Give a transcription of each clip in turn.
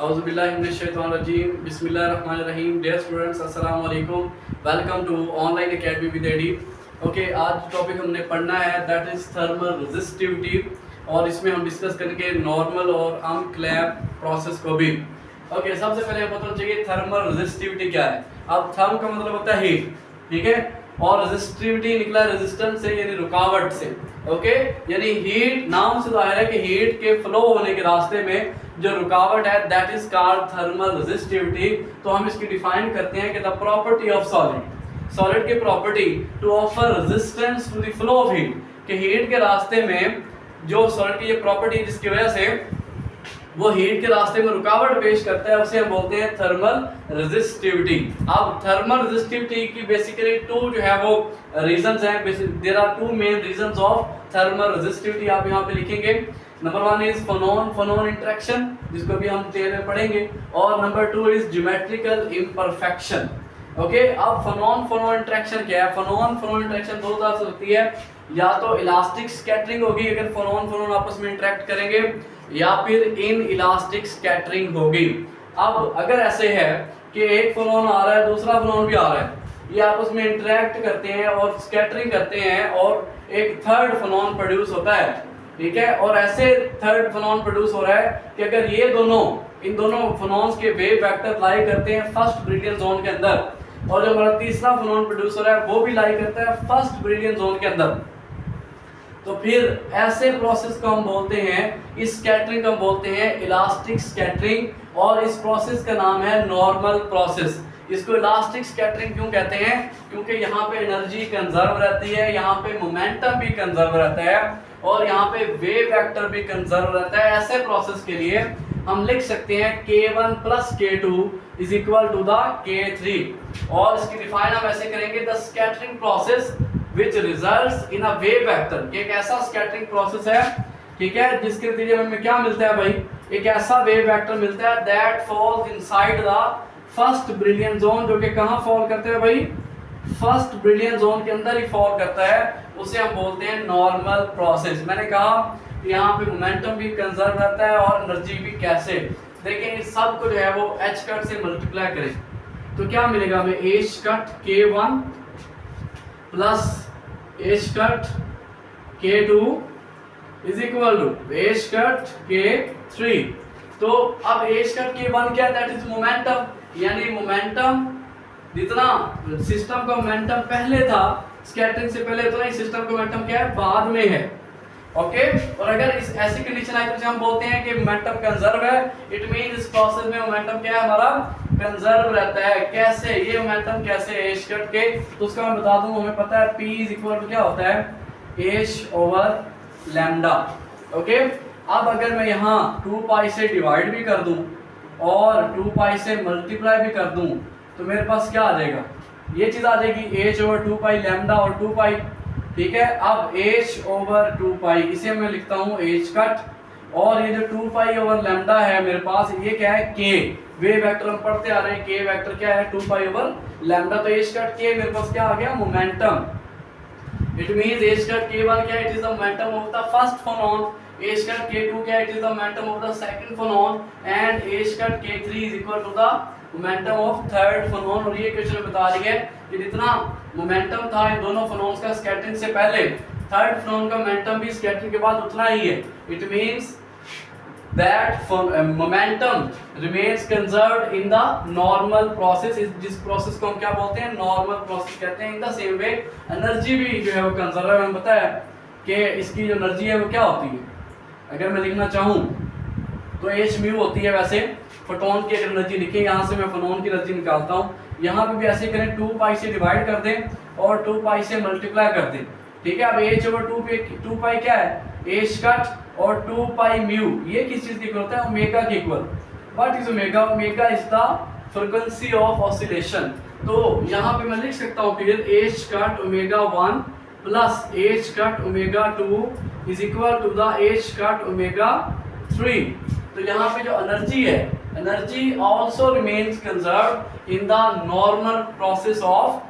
औज़ुबिल्लाहिमिनश्शैतानिर्रजीम बिस्मिल्लाहिर्रहमानिर्रहीम। Dear students, अस्सलाम वालेकुम। Welcome to online academy with Eddie. Okay, आज टॉपिक हमने पढ़ना है दैट इज़ थर्मल रेजिस्टिविटी, और इसमें हम डिस्कस करेंगे नॉर्मल और अनक्लैम्प प्रोसेस को भी। ओके, सबसे पहले हमें पता चाहिए थर्मल रेजिस्टिविटी क्या है। अब थर्म का मतलब होता है हीट, ठीक है, और रेजिस्टिविटी निकला रेजिस्टेंस से यानी रुकावट से। ओके, यानी हीट, नाम से जाहिर है कि हीट के फ्लो होने के रास्ते में जो रुकावट है that is called thermal resistivity. तो हम इसकी डिफाइन करते हैं कि द प्रॉपर्टी ऑफ सॉलिड की property to offer resistance to the flow of heat, कि हीट के रास्ते में जो सॉलिड की ये प्रॉपर्टी जिसकी वजह से वो हीट के रास्ते में रुकावट पेश करता है उसे हम बोलते हैं थर्मल रेजिस्टिविटी। अब थर्मल रेजिस्टिविटी की बेसिकली टू जो है वो रीजंस हैं। There are two main reasons of thermal resistivity, आप यहाँ पे लिखेंगे। Number one is phonon interaction, जिसको भी हम टेल में पढ़ेंगे, और number two is geometrical imperfection. Okay, अब फोनोन इंटरेक्शन क्या है? फोनोन इंटरेक्शन दो तरह से होती है, या तो इलास्टिक स्कैटरिंग होगी अगर फोनोन आपस में इंटरेक्ट करेंगे, या फिर इन इलास्टिक स्कैटरिंग होगी। अब अगर ऐसे है कि एक फोनोन आ रहा है दूसरा फोनोन भी आ रहा है, ये आपस में इंटरेक्ट करते हैं और स्कैटरिंग करते हैं और एक थर्ड फोनोन प्रोड्यूस होता है, ठीक है। और ऐसे थर्ड फोनोन प्रोड्यूस हो रहा है कि अगर ये इन दोनों फोनोन्स के वेव वेक्टर लाई करते हैं फर्स्ट ब्रिलियन जोन के अंदर, और जो हमारा तीसरा फोनोन प्रोड्यूस हो रहा है वो भी लाई करता है फर्स्ट ब्रिलियन जोन के अंदर, तो फिर ऐसे प्रोसेस को हम बोलते हैं, इस स्कैटरिंग को हम बोलते हैं इलास्टिक स्कैटरिंग, और इस प्रोसेस का नाम है नॉर्मल प्रोसेस। इसको इलास्टिक स्कैटरिंग क्यों कहते हैं? क्योंकि यहाँ पे एनर्जी कंजर्व रहती है, यहाँ पे मोमेंटम भी कंजर्व रहता है, और यहाँ पे वेव वेक्टर भी कंजर्व रहता है। ऐसे प्रोसेस के लिए हम लिख सकते हैं K1 plus K2 is equal to the K3, और इसकी डिफाइन हम ऐसे करेंगे, the scattering process which results in a wave vector। एक ऐसा स्कैटरिंग प्रोसेस है, ठीक है, जिसके नतीजे में हमें क्या मिलता है भाई? एक ऐसा वेव वेक्टर मिलता है that falls inside the first brilliant zone, जो कि कहाँ फॉल करते हैं भाई? फर्स्ट ब्रिलियन जोन के अंदर ही फॉल करता है, उसे हम बोलते हैं नॉर्मल प्रोसेस। मैंने कहा यहाँ पे मोमेंटम भी कंजर्व रहता है और एनर्जी भी। कैसे? देखें, इस सब को जो है वो h कट से मल्टीप्लाई करें तो क्या मिलेगा हमें? h cut K1 plus h cut K2 is equal to h cut K3। तो अब h कट K1 क्या है? दैट इज मोमेंटम, यानी मोमेंटम जितना सिस्टम का मोमेंटम पहले था स्कैटरिंग से पहले, उतना ही सिस्टम का मोमेंटम क्या है? बाद में है। ओके, और अगर इस ऐसी कंडीशन आई तो हम बोलते हैं कि मोमेंटम कंजर्व है। इट मीन इस प्रोसेस में मोमेंटम क्या है हमारा? कंजर्व रहता है। कैसे? ये मोमेंटम कैसे है h कट के? तो उसका मैं बता दूं, हमें पता है P इज इक्वल टू क्या होता है? h over lambda. ओके, अब अगर मैं यहाँ 2 पाई से डिवाइड भी कर दूं और 2 पाई से मल्टीप्लाई भी कर दूं तो मेरे पास क्या आ जाएगा? ये चीज आ जाएगी h ओवर 2 पाई लैम्डा और 2 पाई, ठीक है। अब h ओवर 2 पाई, इसे मैं लिखता हूँ h कट, और ये जो 2 पाई ओवर लैम्डा है मेरे पास, ये क्या है? k। वेव वेक्टर हम पढ़ते आ रहे हैं, k वेक्टर क्या है? 2 पाई ओवर लैम्डा। तो h कट k मेरे पास क्या आ गया? Momentum. It means h cut K1 क्या है? It is the momentum of the first phonon. h cut K2 क्या है? It is the momentum of the second phonon, and h cut K3 is equal to the momentum of third phonon. और ये question बता रही है कि जितना momentum था इन दोनों फोनोन्स का स्कैटरिंग से पहले, थर्ड फोनोन का मोमेंटम भी स्कैटरिंग के बाद उतना ही है। It means that momentum remains conserved in the normal process. जिस प्रोसेस को हम क्या बोलते हैं? नॉर्मल प्रोसेस कहते हैं। In the same way energy भी जो है वो कंजर्व है। हमें पता है कि इसकी जो एनर्जी है वो क्या होती है? अगर मैं लिखना चाहूँ तो h म्यू होती है। वैसे फोटोन की अगर एनर्जी लिखें, यहाँ से मैं फोनोन की एनर्जी निकालता हूँ, यहाँ पे भी ऐसे करें, 2 पाई से डिवाइड कर दें और 2 पाई से मल्टीप्लाई कर दें, ठीक है। अब h ओवर 2 पाई क्या है? h कट, और 2 पाई म्यू ये किस चीज के इक्वल होता है? ओमेगा के equal. What is omega? Omega is the frequency of oscillation. तो यहाँ पे मैं लिख सकता हूँ फिर h cut omega 1 plus h cut omega 2 is equal to the h cut omega 3। तो यहाँ पे जो एनर्जी है, energy also remains conserved in the normal process of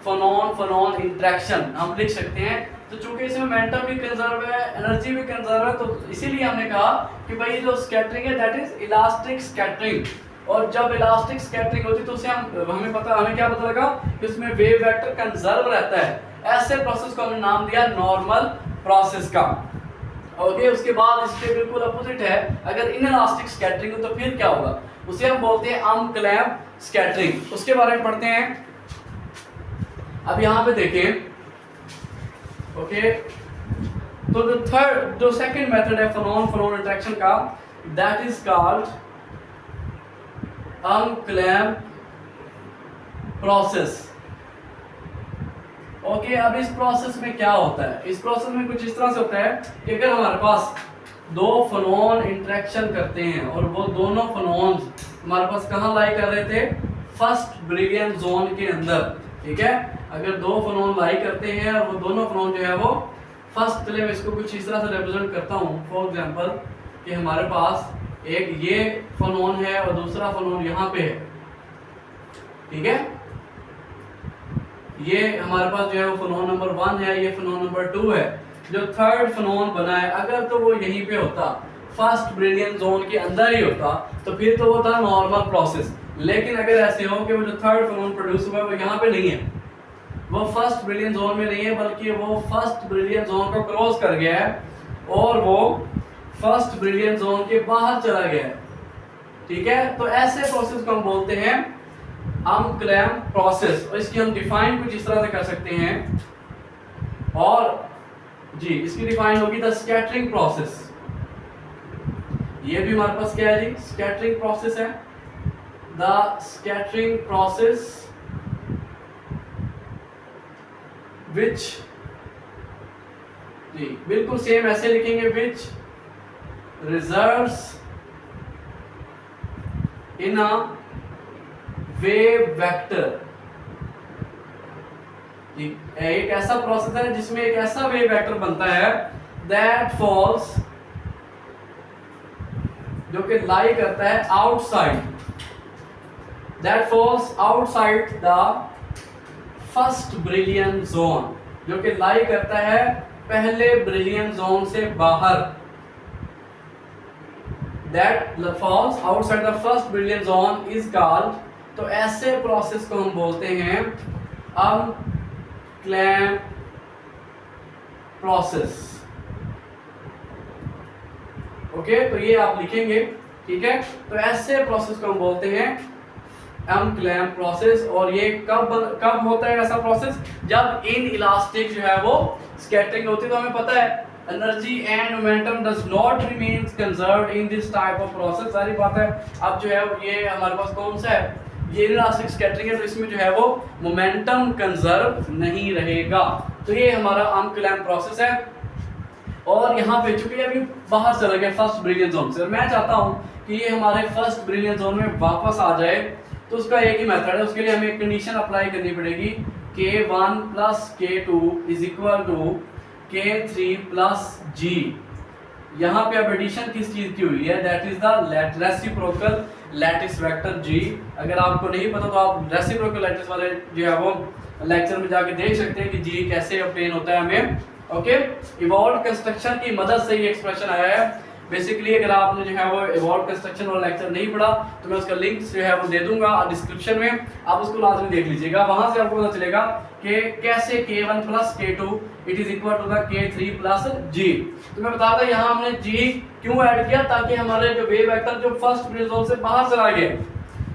phonon interaction. हम लिख सकते हैं तो चूंकि इसमें मोमेंटम भी कंजर्व है, एनर्जी भी कंजर्व है, तो इसीलिए हमने कहा कि भाई जो स्कैटरिंग है दैट इज इलास्टिक स्कैटरिंग। और जब इलास्टिक स्कैटरिंग होती है तो उसे हमें क्या पता लगा कि उसमें वेव वेक्टर कंजर्व रहता है। ऐसे प्रोसेस को हमने नाम दिया नॉर्मल प्रोसेस का। ओके, उसके बाद इसके बिल्कुल अपोजिट है, अगर इनइलास्टिक स्कैटरिंग हो तो फिर क्या होगा, उसे हम बोलते हैं अनक्लैम्प स्कैटरिंग। उसके बारे में पढ़ते हैं। अब यहाँ पे देखें, ओके, तो जो सेकंड मेथड है फोनोन इंटरेक्शन का, that is called Umklapp process. Okay, अब इस प्रोसेस में क्या होता है, इस प्रोसेस में कुछ इस तरह से होता है कि अगर हमारे पास दो फोनोन इंटरेक्शन करते हैं और वो दोनों फोनोन्स हमारे पास कहाँ लाई कर रहे थे, फर्स्ट ब्रिलियन जोन के अंदर, ठीक है। अगर दो फोनोन लाई करते हैं और वो दोनों फोनोन जो है वो फर्स्ट, चलिए मैं इसको कुछ इस तरह से रिप्रेजेंट करता हूँ। फॉर एग्जांपल कि हमारे पास एक ये फोनोन है और दूसरा फोनोन यहाँ पे है, ठीक है। ये हमारे पास जो है वो फोनोन नंबर 1 है, ये फोनोन नंबर 2 है। जो थर्ड फोनोन बना है, अगर तो वो यहीं पे होता, फर्स्ट ब्रिलियन जोन के अंदर ही होता, तो फिर तो वो था नॉर्मल प्रोसेस। लेकिन अगर ऐसे हो कि वो जो थर्ड फोनोन प्रोड्यूस हुआ है वो यहाँ पे नहीं है, वो फर्स्ट ब्रिलियन जोन में नहीं है, बल्कि वो फर्स्ट ब्रिलियन जोन को क्रॉस कर गया है और वो फर्स्ट ब्रिलियन जोन के बाहर चला गया है, ठीक है। तो ऐसे प्रोसेस को हम बोलते हैं अनक्लैम्प प्रोसेस। और इसकी हम डिफाइन कुछ इस तरह से कर सकते हैं, और जी इसकी डिफाइन होगी द स्कैटरिंग प्रोसेस। ये भी हमारे पास क्या है जी, स्कैटरिंग प्रोसेस है। द स्कैटरिंग प्रोसेस विच, जी बिल्कुल सेम ऐसे लिखेंगे, which results in a wave vector. एक ऐसा प्रोसेस है जिसमें एक ऐसा वेव वेक्टर बनता है दैट फॉल्स, जो कि लाई करता है outside, that falls outside the first Brillouin zone, जो कि लाई करता है पहले ब्रिलियन जोन से बाहर। That falls outside the first Brillouin zone is called, तो ऐसे प्रोसेस को हम बोलते हैं अनक्लैम्प प्रोसेस। ओके, तो ये आप लिखेंगे, ठीक है। तो ऐसे प्रोसेस को हम बोलते हैं अनक्लैम्प प्रोसेस। और ये कब होता है ऐसा प्रोसेस, जब इन इलास्टिक जो है वो स्कैटरिंग होती है। तो हमें पता है energy and momentum does not remain conserved in this type of process, सारी बात है। अब जो है ये हमारे पास कौन सा है, ये इलास्टिक स्कैटरिंग है, तो इसमें जो है वो मोमेंटम कंजर्व नहीं रहेगा। तो ये हमारा अनक्लैम्प प्रोसेस है। और यहाँ पे चूंकि अभी बाहर चला गया फर्स्ट ब्रिलियन जोन से, और मैं चाहता हूँ कि ये हमारे फर्स्ट ब्रिलियन जोन में वापस आ जाए, तो उसका एक ही मेथड है। उसके लिए हमें एक कंडीशन अप्लाई करनी पड़ेगी, K1 + K2 = K3 + G। यहाँ पे अब एडिशन किस चीज की हुई है, that is the reciprocal lattice vector G। अगर आपको नहीं पता तो आप रेसिप्रोकल लैटिस वाले जो है वो लेक्चर में जाके देख सकते हैं कि G कैसे ऑब्टेन होता है हमें। ओके, इवॉल्व कंस्ट्रक्शन की मदद से ये एक्सप्रेशन आया है। बेसिकली अगर आपने जो है वो इवॉल्व कंस्ट्रक्शन वाला लेक्चर नहीं पढ़ा तो मैं उसका लिंक जो है वो दे दूंगा डिस्क्रिप्शन में, आप उसको लाजमी देख लीजिएगा। वहां से आपको पता चलेगा कि कैसे K1 + K2 = K3 + G। तो मैं बता रहा यहाँ हमने G क्यों ऐड किया, ताकि हमारे जो वेव वेक्टर जो फर्स्ट ब्रिलियन जोन से बाहर चला गया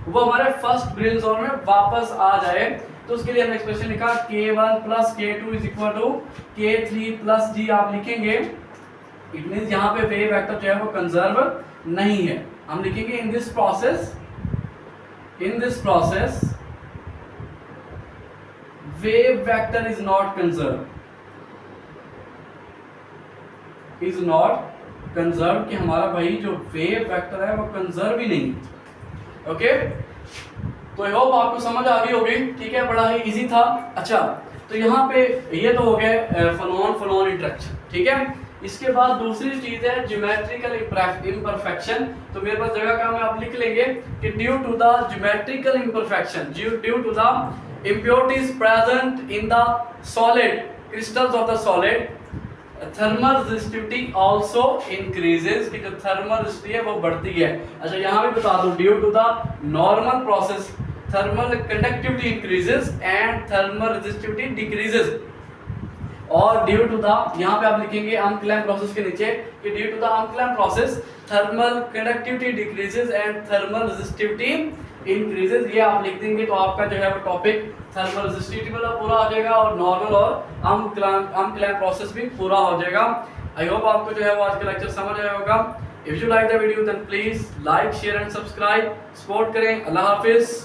वो हमारे फर्स्ट ब्रिलियन जोन में वापस आ जाए। तो उसके लिए हमने एक्सप्रेशन लिखा K1 + K2 = K3 + G। आप लिखेंगे इट मींस यहाँ पे वेव वेक्टर जो है वो कंजर्व नहीं है। हम लिखेंगे in this process wave vector is not conserve, कि हमारा भाई जो वेव वेक्टर है वो कंजर्व ही नहीं। ओके, तो आई होप आपको समझ आ गई होगी, ठीक है, बड़ा ही इजी था। अच्छा, तो यहाँ पे ये तो हो गए फोनोन इंटरेक्शन, ठीक है। इसके बाद दूसरी चीज है ज्योमेट्रिकल इम्परफेक्शन। तो मेरे पास जगह का मैं आप लिख लेंगे कि due to the geometrical imperfection, due to the impurities present in the solid crystals of the solid, thermal resistivity also increases, कि जो thermal resistivity है वो बढ़ती है। अच्छा यहाँ भी बता दूं, due to the normal process thermal conductivity increases and thermal resistivity decreases, और ड्यू टू द, यहाँ पे आप लिखेंगे अनक्लैम्प प्रोसेस के नीचे कि due to the Umklapp process thermal conductivity decreases and thermal resistivity increases. ये आप लिख देंगे तो आपका जो है वो टॉपिक थर्मल रेजिस्टिविटी वाला पूरा हो जाएगा और नॉर्मल और अनक्लैम्प प्रोसेस भी पूरा हो जाएगा। आई होप आपको जो है वो आज का लेक्चर समझ आया होगा। If you like the video then please like share and subscribe, support करें। अल्लाह हाफिज।